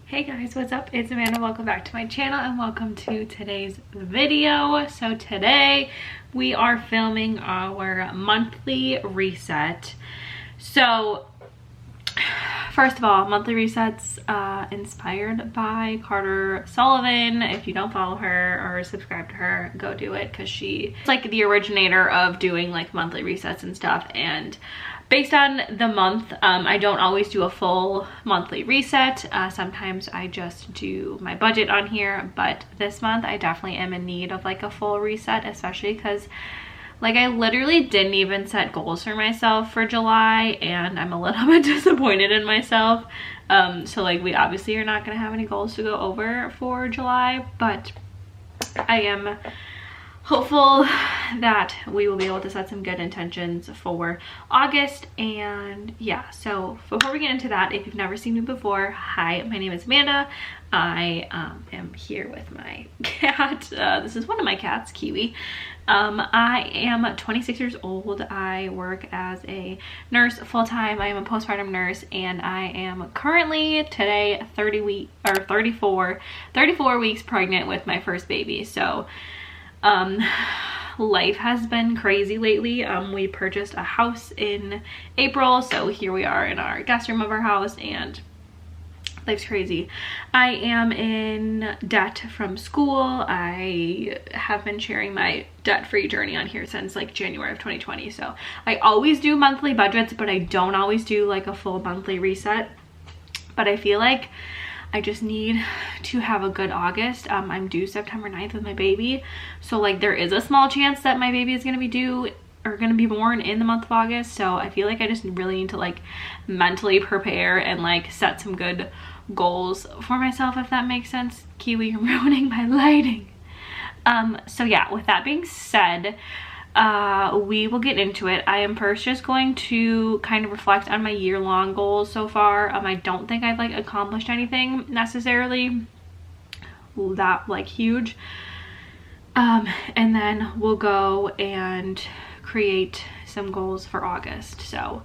Hey guys, what's up? It's Amanda. Welcome back to my channel and welcome to today's video. So today we are filming our monthly reset. So first of all, monthly resets inspired by Carter Sullivan. If you don't follow her or subscribe to her, go do it, because she's like the originator of doing like monthly resets and stuff. And based on the month, I don't always do a full monthly reset. Sometimes I just do my budget on here, but this month I definitely am in need of like a full reset, especially because like I literally didn't even set goals for myself for July, and I'm a little bit disappointed in myself. So like we obviously are not gonna have any goals to go over for July, but I am hopeful that we will be able to set some good intentions for August. And yeah, so before we get into that, if you've never seen me before, hi, my name is Amanda. I am here with my cat. This is one of my cats, Kiwi. I am 26 years old. I work as a nurse full-time. I am a postpartum nurse, and I am currently today 34 weeks pregnant with my first baby. So life has been crazy lately. We purchased a house in April, so here we are in our guest room of our house, and life's crazy. I am in debt from school. I have been sharing my debt-free journey on here since like January of 2020. So I always do monthly budgets, but I don't always do like a full monthly reset. But I feel like I just need to have a good August. I'm due September 9th with my baby. So like there is a small chance that my baby is going to be born in the month of August. So I feel like I just really need to like mentally prepare and like set some good goals for myself, if that makes sense. Kiwi, you're ruining my lighting. So yeah, with that being said, we will get into it. I am first just going to kind of reflect on my year-long goals so far. I don't think I've like accomplished anything necessarily that like huge. And then we'll go and create some goals for August. So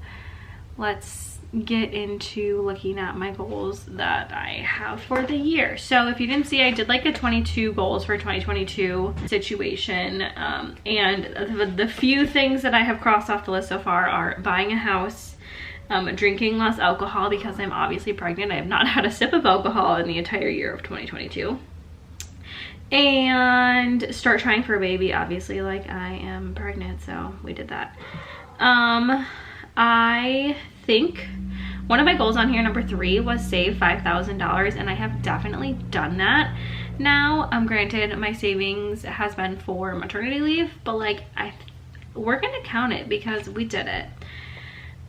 let's get into looking at my goals that I have for the year. So if you didn't see, I did like a 22 goals for 2022 situation, and the few things that I have crossed off the list so far are buying a house, drinking less alcohol because I'm obviously pregnant. I have not had a sip of alcohol in the entire year of 2022, and start trying for a baby. Obviously, like I am pregnant, so we did that. I think one of my goals on here, number 3, was save $5,000, and I have definitely done that now. Granted, my savings has been for maternity leave, but like we're gonna count it because we did it.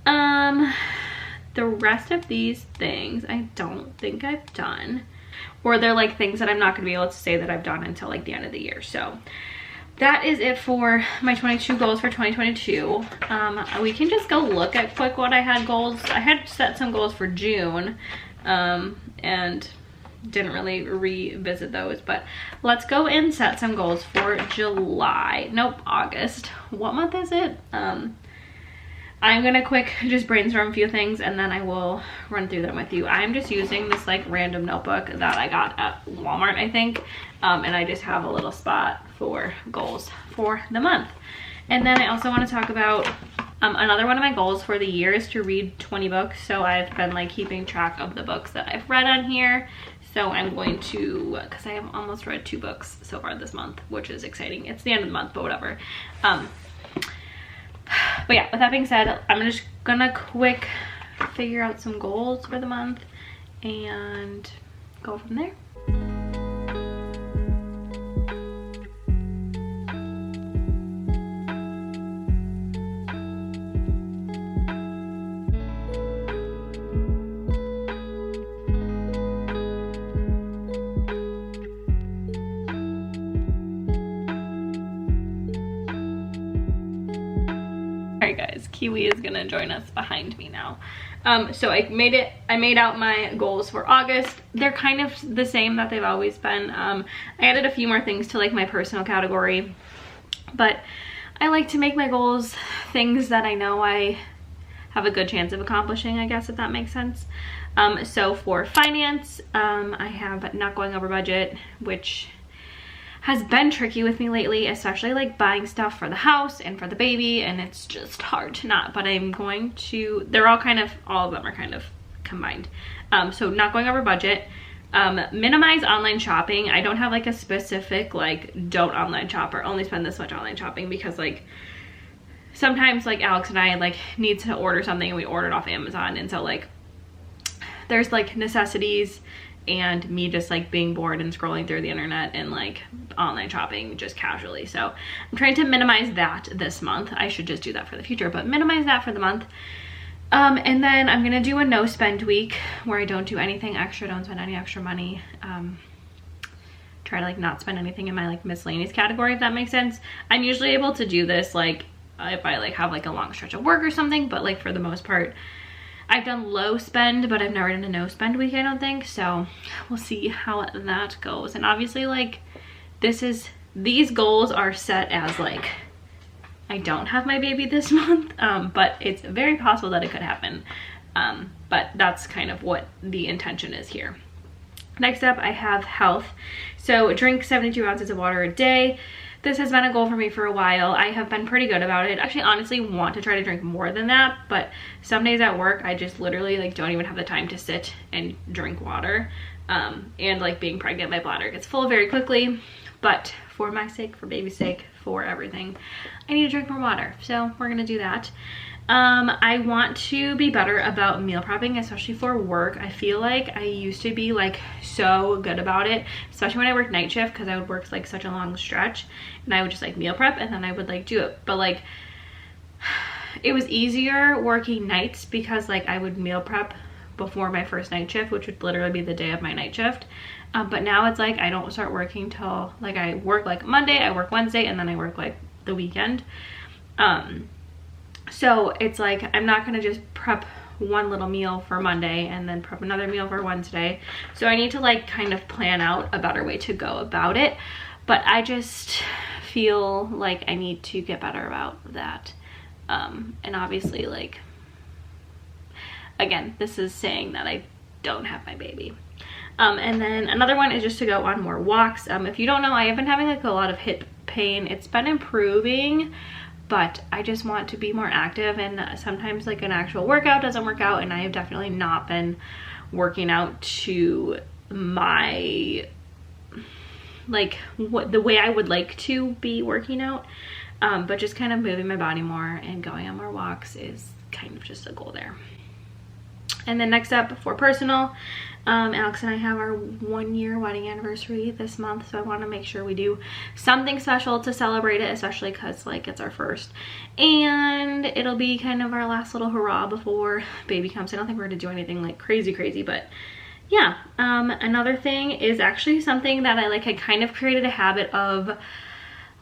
The rest of these things I don't think I've done, or they're like things that I'm not gonna be able to say that I've done until like the end of the year. So that is it for my 22 goals for 2022. We can just go look at quick what I had goals. I had set some goals for June, and didn't really revisit those, but let's go and set some goals for July. Nope, August. What month is it? I'm gonna quick just brainstorm a few things, and then I will run through them with you. I'm just using this like random notebook that I got at Walmart, I think, and I just have a little spot for goals for the month. And then I also want to talk about another one of my goals for the year is to read 20 books. So I've been like keeping track of the books that I've read on here. So I'm going to, because I have almost read 2 books so far this month, which is exciting. It's the end of the month, but whatever. But yeah, with that being said, I'm just gonna quick figure out some goals for the month and go from there. Alright guys, Kiwi is gonna join us behind me now. So I made out my goals for August. They're kind of the same that they've always been. I added a few more things to like my personal category, but I like to make my goals things that I know I have a good chance of accomplishing, I guess, if that makes sense. So for finance, I have not going over budget, which has been tricky with me lately, especially like buying stuff for the house and for the baby, and it's just hard to not, but I'm going to, they're all of them are kind of combined. So not going over budget. Minimize online shopping. I don't have like a specific like don't online shop or only spend this much online shopping, because like sometimes like Alex and I like need to order something and we order it off Amazon, and so like there's like necessities and me just like being bored and scrolling through the internet and like online shopping just casually. So I'm trying to minimize that this month. I should just do that for the future, but minimize that for the month. And then I'm gonna do a no spend week where I don't do anything extra, don't spend any extra money. Try to like not spend anything in my like miscellaneous category, if that makes sense. I'm usually able to do this like if I like have like a long stretch of work or something, but like for the most part I've done low spend, but I've never done a no spend week, I don't think. So we'll see how that goes. And obviously like these goals are set as like I don't have my baby this month, but it's very possible that it could happen. But that's kind of what the intention is here. Next up, I have health. So drink 72 ounces of water a day. This has been a goal for me for a while. I have been pretty good about it. I actually honestly want to try to drink more than that, but some days at work I just literally like don't even have the time to sit and drink water. And like being pregnant, my bladder gets full very quickly, but for my sake, for baby's sake, for everything, I need to drink more water. So we're gonna do that. I want to be better about meal prepping, especially for work. I feel like I used to be like so good about it, especially when I worked night shift, because I would work like such a long stretch and I would just like meal prep and then I would like do it. But like it was easier working nights because like I would meal prep before my first night shift, which would literally be the day of my night shift. But now it's like I don't start working till like I work like Monday, I work Wednesday, and then I work like the weekend. So it's like I'm not gonna just prep one little meal for Monday and then prep another meal for Wednesday. So I need to like kind of plan out a better way to go about it. But I just feel like I need to get better about that. And obviously like, again, this is saying that I don't have my baby. And then another one is just to go on more walks. If you don't know, I have been having like a lot of hip pain. It's been improving, but I just want to be more active, and sometimes like an actual workout doesn't work out, and I have definitely not been working out to my like the way I would like to be working out. But just kind of moving my body more and going on more walks is kind of just a goal there. And then next up, for personal, Alex and I have our 1-year wedding anniversary this month, so I want to make sure we do something special to celebrate it, especially because like it's our first, and it'll be kind of our last little hurrah before baby comes. I don't think we're gonna do anything like crazy, but yeah. Another thing is actually something that I kind of created a habit of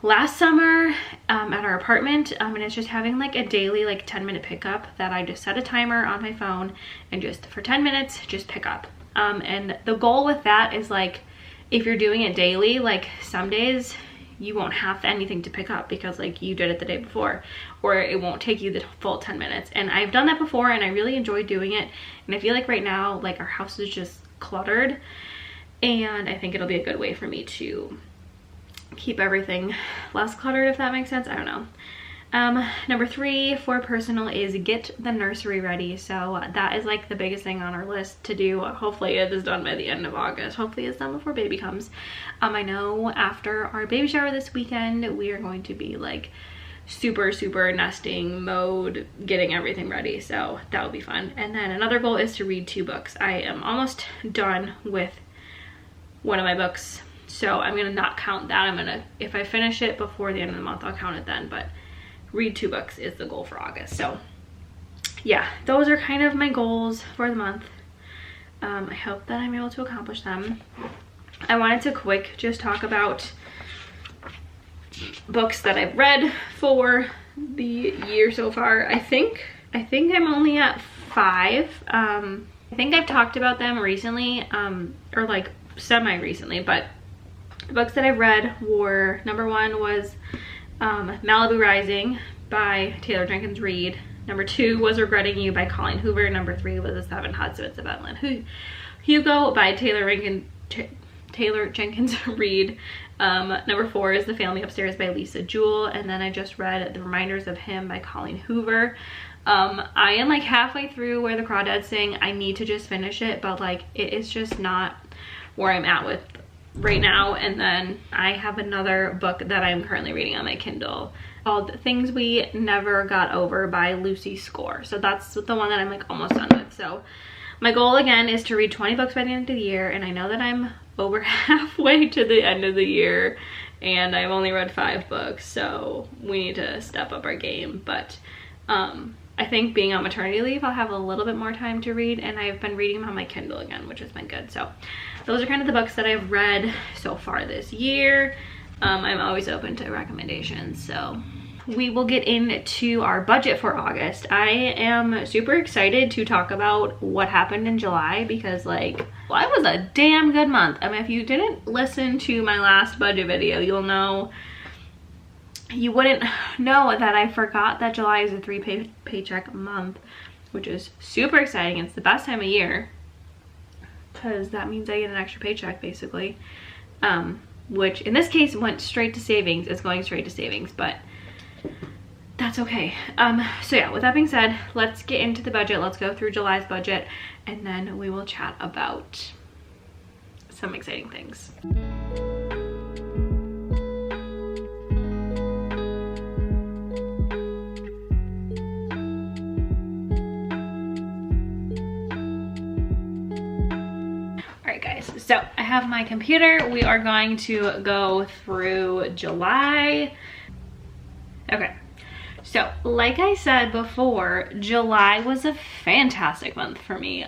last summer at our apartment, and it's just having like a daily like 10-minute pickup that I just set a timer on my phone and just for 10 minutes just pick up. And the goal with that is like if you're doing it daily, like some days you won't have anything to pick up because like you did it the day before, or it won't take you the full 10 minutes. And I've done that before and I really enjoy doing it, and I feel like right now like our house is just cluttered, and I think it'll be a good way for me to keep everything less cluttered, if that makes sense. I don't know. Number 3 for personal is get the nursery ready. So that is like the biggest thing on our list to do. Hopefully it is done by the end of August. Hopefully it's done before baby comes. I know after our baby shower this weekend, we are going to be like super nesting mode, getting everything ready. So that will be fun. And then another goal is to read 2 books. I am almost done with one of my books, so I'm gonna not count that. If I finish it before the end of the month, I'll count it then, but read 2 books is the goal for August. So yeah, those are kind of my goals for the month. I hope that I'm able to accomplish them. I wanted to just talk about books that I've read for the year so far. I think I'm only at 5. I think I've talked about them recently, or like semi-recently, but the books that I've read were, number 1 was Malibu Rising by Taylor Jenkins Reid. Number 2 was Regretting You by Colleen Hoover. Number 3 was The Seven Husbands of Evelyn Hugo by Taylor Jenkins Reid. Number 4 is The Family Upstairs by Lisa Jewell. And then I just read The Reminders of Him by Colleen Hoover. I am like halfway through Where the Crawdads Sing. I need to just finish it, but like it is just not where I'm at with right now. And then I have another book that I'm currently reading on my Kindle called Things We Never Got Over by Lucy Score. So that's the one that I'm like almost done with. So my goal again is to read 20 books by the end of the year, and I know that I'm over halfway to the end of the year and I've only read 5 books, so we need to step up our game. But I think being on maternity leave, I'll have a little bit more time to read, and I've been reading them on my Kindle again, which has been good. So those are kind of the books that I've read so far this year. I'm always open to recommendations. So we will get into our budget for August. I am super excited to talk about what happened in July, because like, well, it was a damn good month. I mean, if you didn't listen to my last budget video, you wouldn't know that I forgot that July is a 3 paycheck month, which is super exciting. It's the best time of year because that means I get an extra paycheck basically, which in this case went straight to savings. It's going straight to savings, but that's okay. So yeah, with that being said, let's get into the budget. Let's go through July's budget, and then we will chat about some exciting things. So I have my computer. We are going to go through July. Okay, so like I said before, July was a fantastic month for me,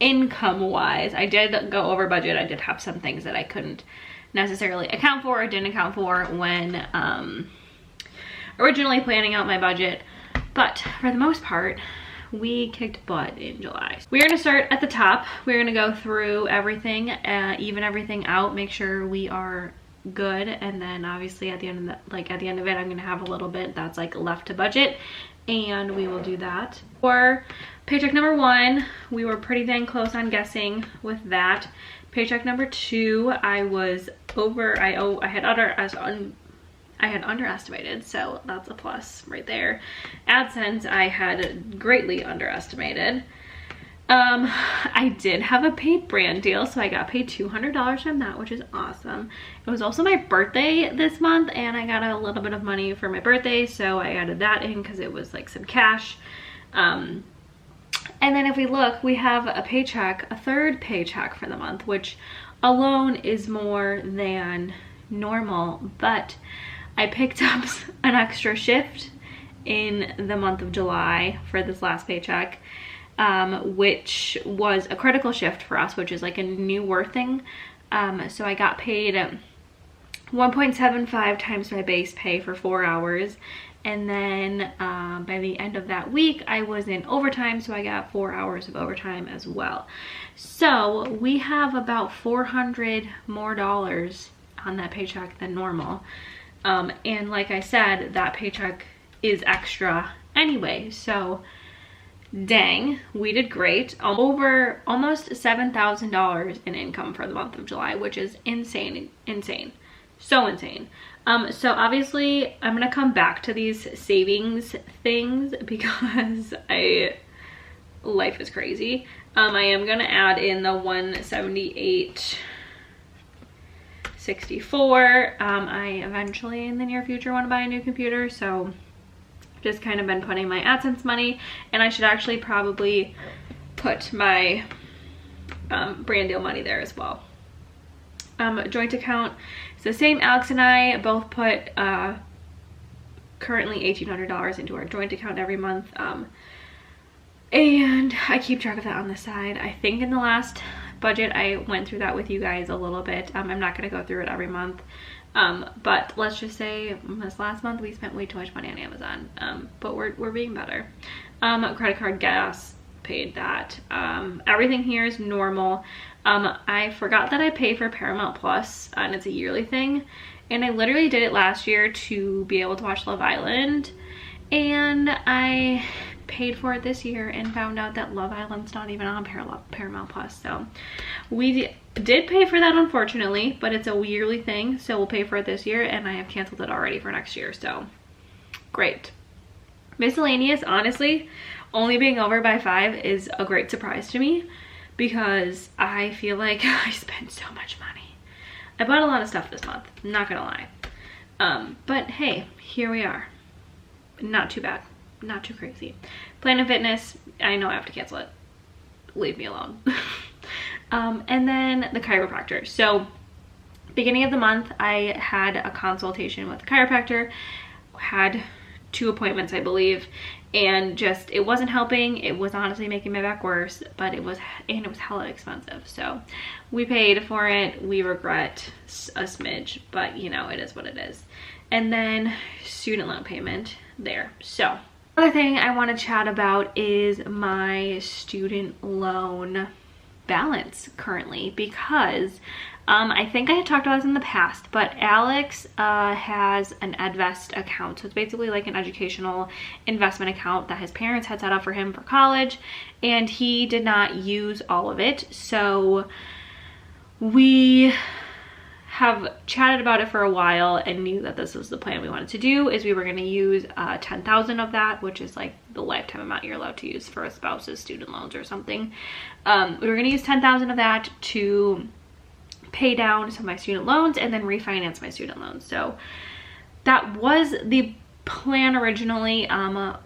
income wise. I did go over budget. I did have some things that I couldn't necessarily account for or didn't account for when originally planning out my budget, but for the most part, we kicked butt in July. We're gonna start at the top. We're gonna go through everything, even everything out, make sure we are good, and then obviously at the end of it, I'm gonna have a little bit that's like left to budget, and we will do that. For paycheck number 1, we were pretty dang close on guessing with that. Paycheck number 2, I was over. I had underestimated, so that's a plus right there. AdSense, I had greatly underestimated. I did have a paid brand deal, so I got paid $200 from that, which is awesome. It was also my birthday this month, and I got a little bit of money for my birthday, so I added that in because it was like some cash. And then if we look, we have a paycheck, a third paycheck for the month, which alone is more than normal, but I picked up an extra shift in the month of July for this last paycheck, which was a critical shift for us, which is like a new worth thing. So I got paid 1.75 times my base pay for 4 hours. And then by the end of that week, I was in overtime, so I got 4 hours of overtime as well. So we have about $400 more on that paycheck than normal. And like I said, that paycheck is extra anyway, so dang, we did great. Over almost $7,000 in income for the month of July, which is insane, so insane. So obviously I'm gonna come back to these savings things because life is crazy. I am gonna add in the $178.64. I eventually in the near future want to buy a new computer, so just kind of been putting my AdSense money, and I should actually probably put my brand deal money there as well. Joint account is the same. Alex and I both put currently $1,800 into our joint account every month, and I keep track of that on the side. I think in the last budget I went through that with you guys a little bit. I'm not going to go through it every month, but let's just say this last month we spent way too much money on Amazon, but we're being better. Credit card, gas, paid that. Everything here is normal. I forgot that I pay for Paramount Plus, and it's a yearly thing, and I literally did it last year to be able to watch Love Island, and I paid for it this year and found out that Love Island's not even on Paramount Plus. So we did pay for that, unfortunately, but it's a yearly thing, so we'll pay for it this year, and I have canceled it already for next year, so great. Miscellaneous, honestly, only being over by 5 is a great surprise to me because I feel like I spent so much money. I bought a lot of stuff this month, I'm not gonna lie. But hey, here we are. Not too bad, not too crazy. Planet Fitness, I know I have to cancel it. Leave me alone. And then the chiropractor. So beginning of the month, I had a consultation with a chiropractor, had 2 appointments, I believe, and just, it wasn't helping. It was honestly making my back worse, but it was hella expensive. So we paid for it. We regret a smidge, but you know, it is what it is. And then student loan payment there. So another thing I want to chat about is my student loan balance currently, because I think I had talked about this in the past, but Alex has an EdVest account. So it's basically like an educational investment account that his parents had set up for him for college, and he did not use all of it. So we have chatted about it for a while and knew that this was the plan we wanted to do, is we were going to use 10,000 of that, which is like the lifetime amount you're allowed to use for a spouse's student loans or something. We were going to use 10,000 of that to pay down some of my student loans and then refinance my student loans. So that was the plan originally.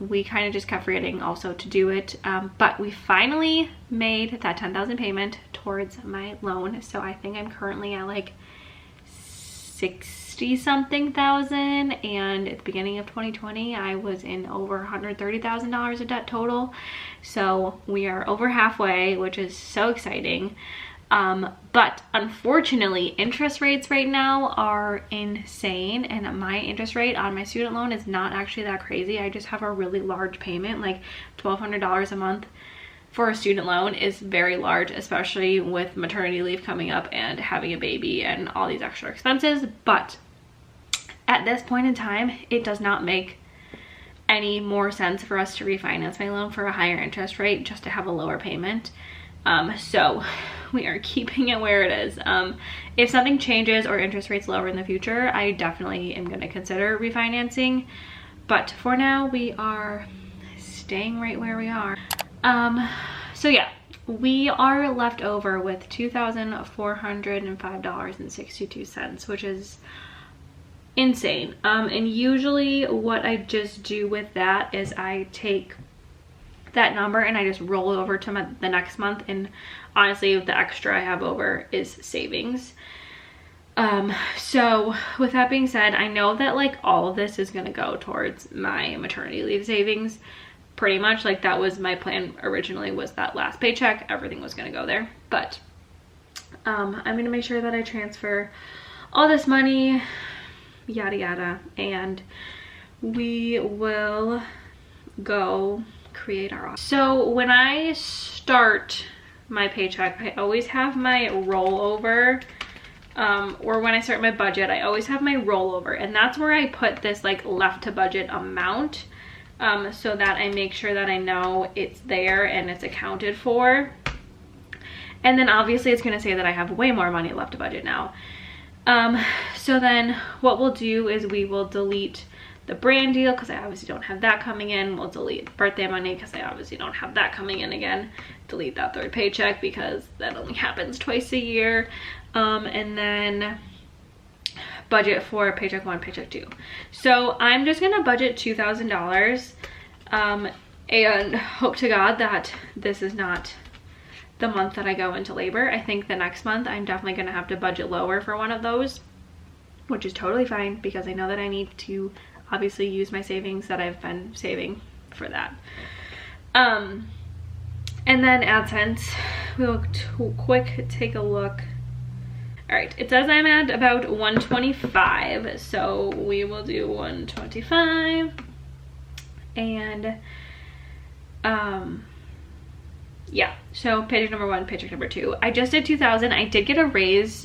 We kind of just kept forgetting also to do it, but we finally made that 10,000 payment towards my loan. So I think I'm currently at like 60 something thousand, and at the beginning of 2020 I was in over $130,000 of debt total. So we are over halfway, which is so exciting. But unfortunately, interest rates right now are insane, and my interest rate on my student loan is not actually that crazy. I just have a really large payment, like $1,200 a month for a student loan is very large, especially with maternity leave coming up and having a baby and all these extra expenses. But at this point in time, it does not make any more sense for us to refinance my loan for a higher interest rate just to have a lower payment. So we are keeping it where it is. If something changes or interest rates lower in the future, I definitely am going to consider refinancing. But for now, we are staying right where we are. So yeah, we are left over with $2,405.62, which is insane. And usually what I just do with that is I take that number and I just roll it over to the next month, and honestly the extra I have over is savings. So with that being said, I know that like all of this is gonna go towards my maternity leave savings, pretty much. Like that was my plan originally, was that last paycheck, everything was gonna go there. But I'm gonna make sure that I transfer all this money, yada yada, and we will go create our office. So when I start my paycheck, I always have my rollover, or when I start my budget, I always have my rollover, and that's where I put this like left to budget amount, so that I make sure that I know it's there and it's accounted for. And then obviously it's gonna say that I have way more money left to budget now. So then what we'll do is we will delete the brand deal because I obviously don't have that coming in. We'll delete birthday money because I obviously don't have that coming in again. Delete that third paycheck because that only happens twice a year. And then budget for paycheck 1, paycheck 2. So I'm just gonna budget $2,000, and hope to God that this is not the month that I go into labor. I think the next month I'm definitely gonna have to budget lower for one of those, which is totally fine because I know that I need to obviously use my savings that I've been saving for that. And then AdSense, we'll quick take a look. All right, it says I'm at about 125, so we will do 125. And yeah, so paycheck number 1, paycheck number 2. I just did 2,000. I did get a raise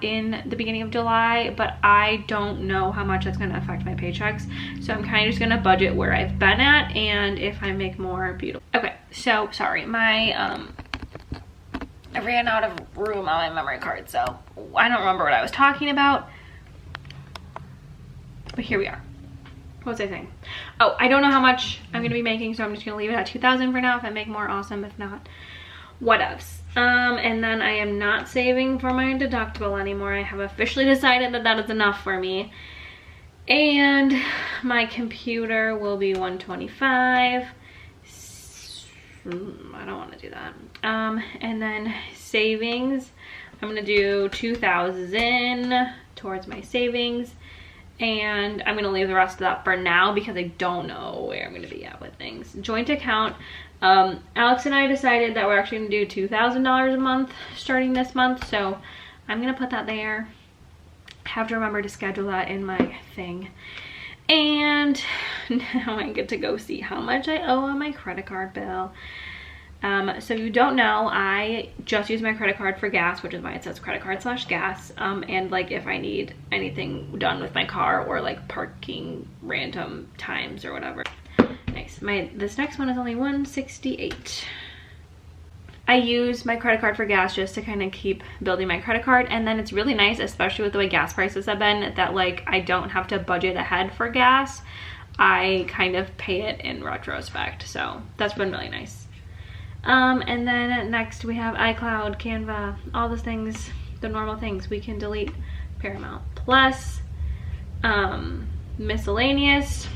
in the beginning of July, but I don't know how much that's going to affect my paychecks. So I'm kind of just going to budget where I've been at, and if I make more, beautiful. Okay, so sorry, I ran out of room on my memory card, so I don't remember what I was talking about. But here we are. What was I saying? Oh, I don't know how much I'm gonna be making, so I'm just gonna leave it at 2,000 for now. If I make more, awesome. If not, whatevs. And then I am not saving for my deductible anymore. I have officially decided that that is enough for me. And my computer will be $125. I don't want to do that. And then savings, I'm gonna do 2,000 towards my savings. And I'm going to leave the rest of that for now because I don't know where I'm going to be at with things. Joint account. Alex and I decided that we're actually going to do $2,000 a month starting this month. So I'm going to put that there. I have to remember to schedule that in my thing. And now I get to go see how much I owe on my credit card bill. So if you don't know, I just use my credit card for gas, which is why it says credit card / gas. And like if I need anything done with my car or like parking random times or whatever. Nice. This next one is only $168. I use my credit card for gas just to kind of keep building my credit card. And then it's really nice, especially with the way gas prices have been, that like I don't have to budget ahead for gas. I kind of pay it in retrospect. So that's been really nice. And then next we have iCloud, Canva, all those things, the normal things we can delete. Paramount Plus, miscellaneous.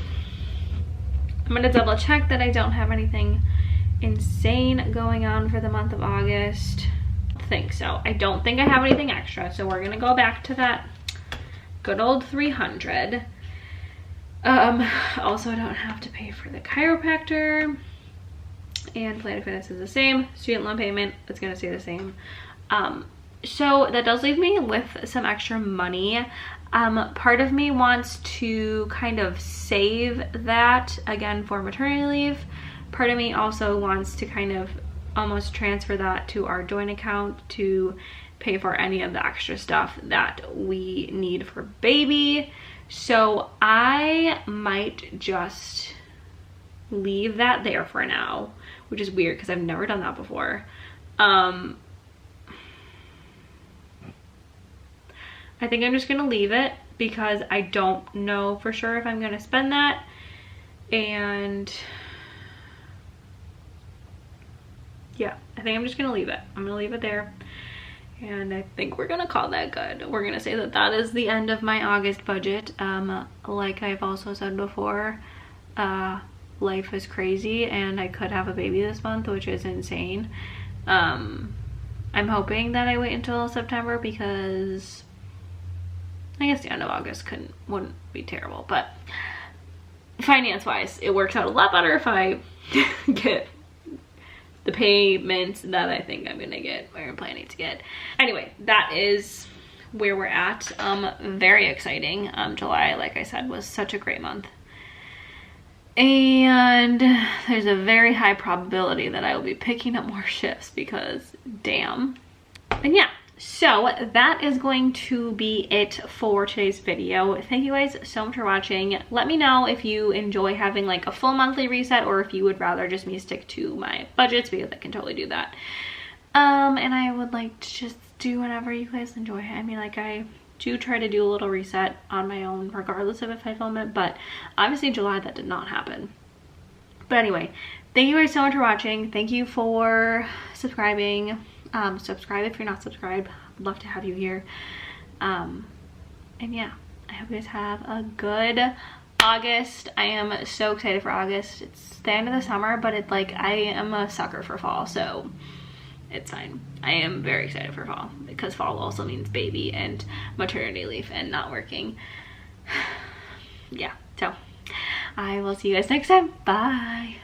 I'm gonna double check that I don't have anything insane going on for the month of August. I think so. I don't think I have anything extra, so we're gonna go back to that good old 300. Also I don't have to pay for the chiropractor. And Planet Fitness is the same. Student loan payment is going to stay the same. So that does leave me with some extra money. Part of me wants to kind of save that again for maternity leave. Part of me also wants to kind of almost transfer that to our joint account to pay for any of the extra stuff that we need for baby. So I might just leave that there for now, which is weird because I've never done that before. I think I'm just gonna leave it because I don't know for sure if I'm gonna spend that. And yeah, I think I'm just gonna leave it. I'm gonna leave it there. And I think we're gonna call that good. We're gonna say that that is the end of my August budget. Like I've also said before, life is crazy and I could have a baby this month, which is insane. I'm hoping that I wait until September because I guess the end of August wouldn't be terrible, but finance wise it works out a lot better if I get the payments that I think I'm gonna get or I'm planning to get. Anyway, that is where we're at. Very exciting. July, like I said, was such a great month. And there's a very high probability that I will be picking up more shifts because damn. And yeah, so that is going to be it for today's video. Thank you guys so much for watching. Let me know if you enjoy having like a full monthly reset or if you would rather just me stick to my budgets, because I can totally do that. And I would like to just do whatever you guys enjoy. I mean, like I do try to do a little reset on my own regardless of if I film it, but obviously July that did not happen. But anyway, thank you guys so much for watching. Thank you for subscribing. Subscribe if you're not subscribed. I'd love to have you here. And yeah, I hope you guys have a good August. I am so excited for August. It's the end of the summer, but it's like I am a sucker for fall, so it's fine. I am very excited for fall because fall also means baby and maternity leave and not working. Yeah, so I will see you guys next time. Bye.